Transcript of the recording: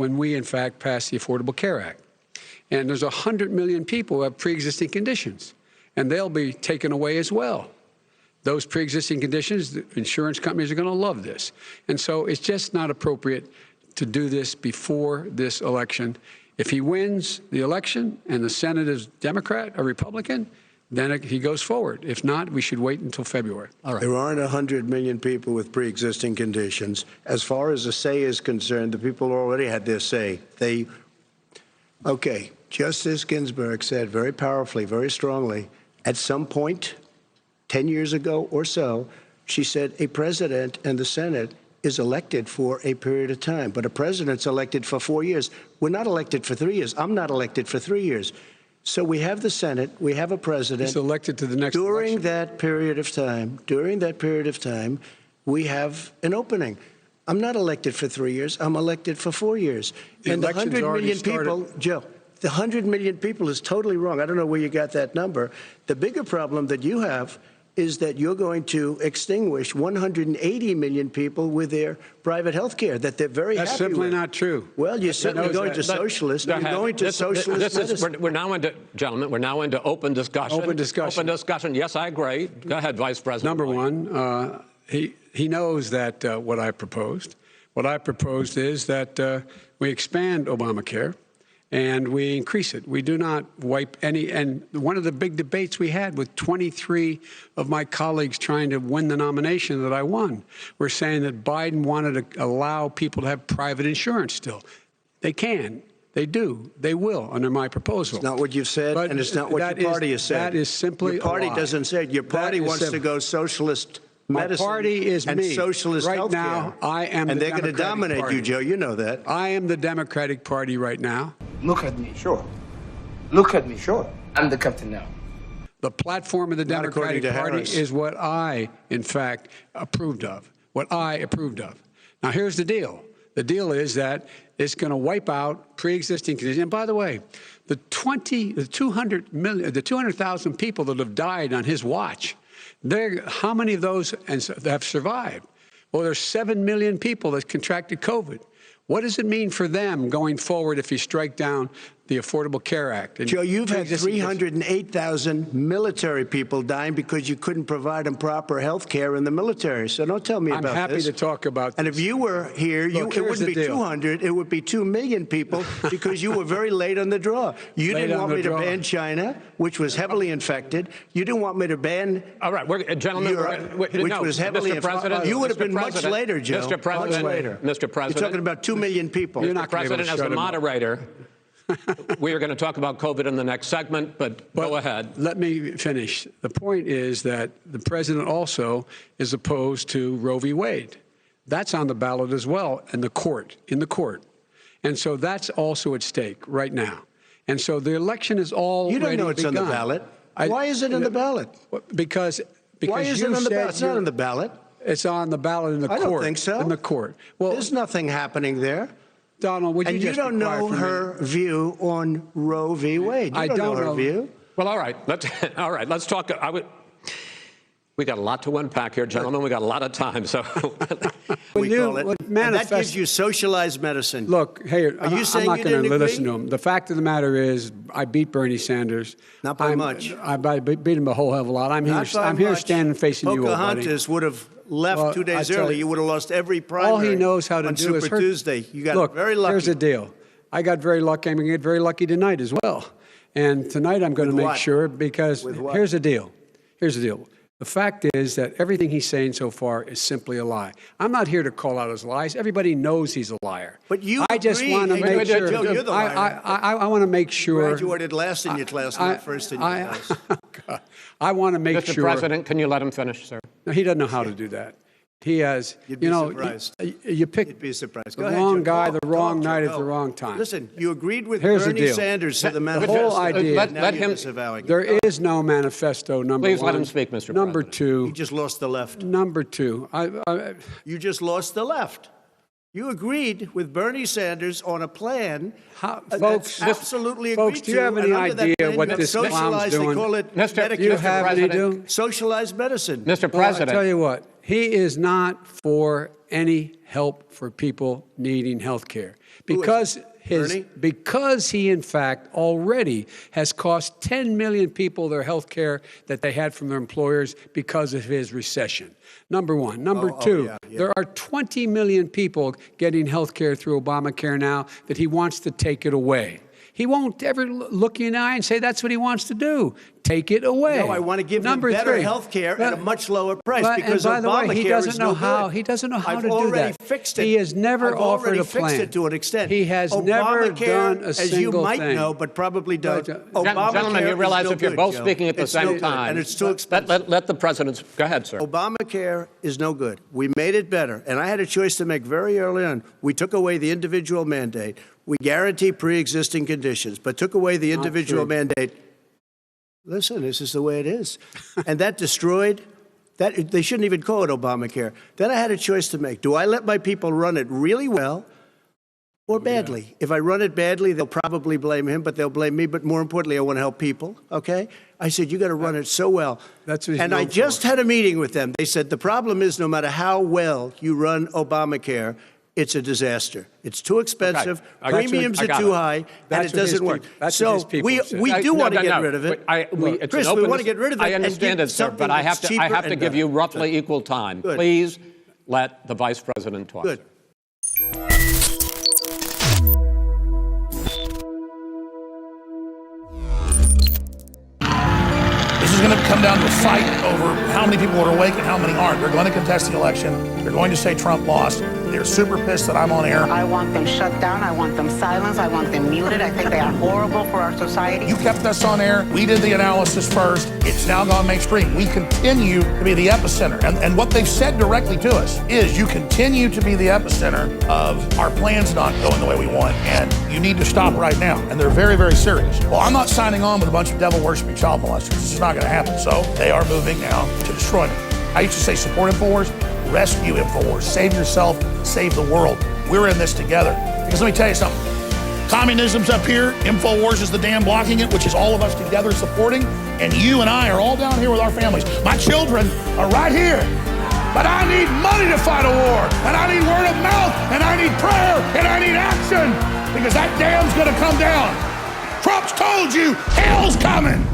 when we, in fact, passed the Affordable Care Act. And there's 100 million people who have pre-existing conditions, and they'll be taken away as well. Those pre-existing conditions, the insurance companies are going to love this. And so it's just not appropriate to do this before this election. If he wins the election and the Senate is Democrat or Republican, then he goes forward. If not, we should wait until February. All right. There aren't 100 million people with pre-existing conditions. As far as the say is concerned, the people already had their say. Okay, Justice Ginsburg said very powerfully, very strongly, at some point, 10 years ago or so, she said a president and the Senate is elected for a period of time, but a president's elected for 4 years. We're not elected for 3 years. I'm not elected for 3 years. So we have the Senate, we have a president. He's elected to the next election. During that period of time, we have an opening. I'm not elected for 3 years. I'm elected for 4 years. And the 100 million people, Joe, the 100 million people is totally wrong. I don't know where you got that number. The bigger problem that you have is that you're going to extinguish 180 million people with their private health care that they're very happy with. That's simply not true. Well, you're certainly going to socialist. You're going to socialist medicine. We're now into, gentlemen, we're now into open discussion. Open discussion. Open discussion. Yes, I agree. Go ahead, Vice President. Number one, he knows that what I proposed. What I proposed is that we expand Obamacare and we increase it. We do not wipe any. And one of the big debates we had with 23 of my colleagues trying to win the nomination that I won, were saying that Biden wanted to allow people to have private insurance still. They can. They do. They will under my proposal. It's not what you've said, but and it's not what your party has said. That is simply your party a lie. doesn't say it. Your party wants to go socialist medicine. My party is and me. Socialist right healthcare. Now, I am. And the they're going to dominate party. you, Joe. You know that. I am the Democratic Party right now. Look at me. Sure. Look at me. Sure. I'm the captain now. The platform of the Not Democratic Party Harris. is what I, in fact, approved of. What I approved of. Now, here's the deal. The deal is that it's going to wipe out pre-existing conditions. And by the way, the 200,000 people that have died on his watch, how many of those have survived? Well, there's 7 million people that contracted COVID. What does it mean for them going forward if you strike down the Affordable Care Act? Joe, you've had 308,000 military people dying because you couldn't provide them proper health care in the military. So don't tell me about this. I'm happy to talk about this. And if you were here, it wouldn't be 200. It would be 2 million people because you were very late on the draw. You didn't want me to ban China, which was heavily infected. You didn't want me to ban all right, gentlemen, Europe, which was heavily infected. You would have been much later, Joe. Mr. President, much later. Mr. President. You're talking about 2 million people. You're not Mr. President, as the moderator, we are going to talk about COVID in the next segment, but go ahead. Let me finish. The point is that the president also is opposed to Roe v. Wade. That's on the ballot as well in the court. And so that's also at stake right now. And so the election is already You don't know it's begun. on the ballot. Why is it on the ballot? Because Why is it on the ballot? It's not on the ballot. It's on the ballot in the court. I don't think so. In the court. Well, there's nothing happening there. Donald, would you and just you don't be quiet know for a her minute? view on Roe v. Wade. You I don't know her know. view. Well, all right. Let's talk. We got a lot to unpack here, gentlemen. We got a lot of time, so we call it. And that gives you socialized medicine. Look, hey, Are you I'm saying not you going to didn't listen agree? to him. The fact of the matter is, I beat Bernie Sanders. Not by much. I beat him a whole hell of a lot. I'm Not here much. standing facing you, old buddy. Pocahontas would have left 2 days early. You would have lost every primary. All he knows how to on do Super is hurt. Tuesday. You got Look, very lucky. here's the deal. I got very lucky. I'm going to get very lucky tonight as well. And tonight I'm going to With make what? sure, because With what? here's the deal. Here's the deal. The fact is that everything he's saying so far is simply a lie. I'm not here to call out his lies. Everybody knows he's a liar. But you I just agree. want to Hey, make sure. Joe, you're the liar. I want to make sure. Graduated last in your class, not first in your class. I want to make Mr. sure. President, can you let him finish, sir? No, he doesn't know how to do that. He has, You'd be surprised. You pick You'd be surprised. the Go ahead, wrong Joe. guy, Go. the wrong Talk, night Joe. at the wrong time. Listen, you agreed with Here's the Bernie deal. Sanders to the The manifesto. whole idea. Let him. There is no manifesto, number Please one. let him speak, Mr. Number President. two. You just lost the left. Number two. You just lost the left. You agreed with Bernie Sanders on a plan Folks, that's absolutely agreed folks, do you have to, any and under that idea plan, what you have this clown's socialized, doing? They call it Mr. Medicare. Do you have any President. do? Socialized medicine. Mr. Well, I'll President. tell you what. He is not for any help for people needing health care because he, in fact, already has cost 10 million people their health care that they had from their employers because of his recession. Number one. Number two, there are 20 million people getting health care through Obamacare now that he wants to take it away. He won't ever look you in the eye and say that's what he wants to do. Take it away. No, I want to give them better health care at a much lower price because by the way, Obamacare he doesn't know how. good. He doesn't know how I've to do that. already fixed it. He has never offered a plan. I've already fixed it to an extent. He has never done a single thing. As you might know, but probably don't. Gentlemen, you realize if you're both speaking at the same time, and it's too expensive. Let the president go ahead, sir. Obamacare is no good. We made it better, and I had a choice to make very early on. We took away the individual mandate. We guarantee pre-existing conditions, but took away the individual mandate. Listen, this is the way it is. And that destroyed, they shouldn't even call it Obamacare. Then I had a choice to make. Do I let my people run it really well or badly? Yeah. If I run it badly, they'll probably blame him, but they'll blame me. But more importantly, I want to help people, okay? I said, you got to run it so well. That's what he's and I just had a meeting with them. They said, the problem is no matter how well you run Obamacare, it's a disaster. It's too expensive. Okay. Premiums are too high, and it doesn't work. So we do want to get rid of it. Chris, we want to get rid of it. I understand it, sir, but I have to give you roughly equal time. Good. Please let the vice president talk. Good. This is going to come down to a fight over how many people are awake and how many aren't. They're going to contest the election. They're going to say Trump lost. They're super pissed that I'm on air. I want them shut down. I want them silenced. I want them muted. I think they are horrible for our society. You kept us on air. We did the analysis first. It's now gone mainstream. We continue to be the epicenter. And what they've said directly to us is you continue to be the epicenter of our plans not going the way we want, and you need to stop right now. And they're very, very serious. Well, I'm not signing on with a bunch of devil-worshipping child molesters. This is not going to happen. So they are moving now to destroy me. I used to say support InfoWars, rescue InfoWars, save yourself, save the world. We're in this together. Because let me tell you something. Communism's up here, InfoWars is the dam blocking it, which is all of us together supporting, and you and I are all down here with our families. My children are right here. But I need money to fight a war, and I need word of mouth, and I need prayer, and I need action, because that dam's gonna come down. Trump's told you, hell's coming.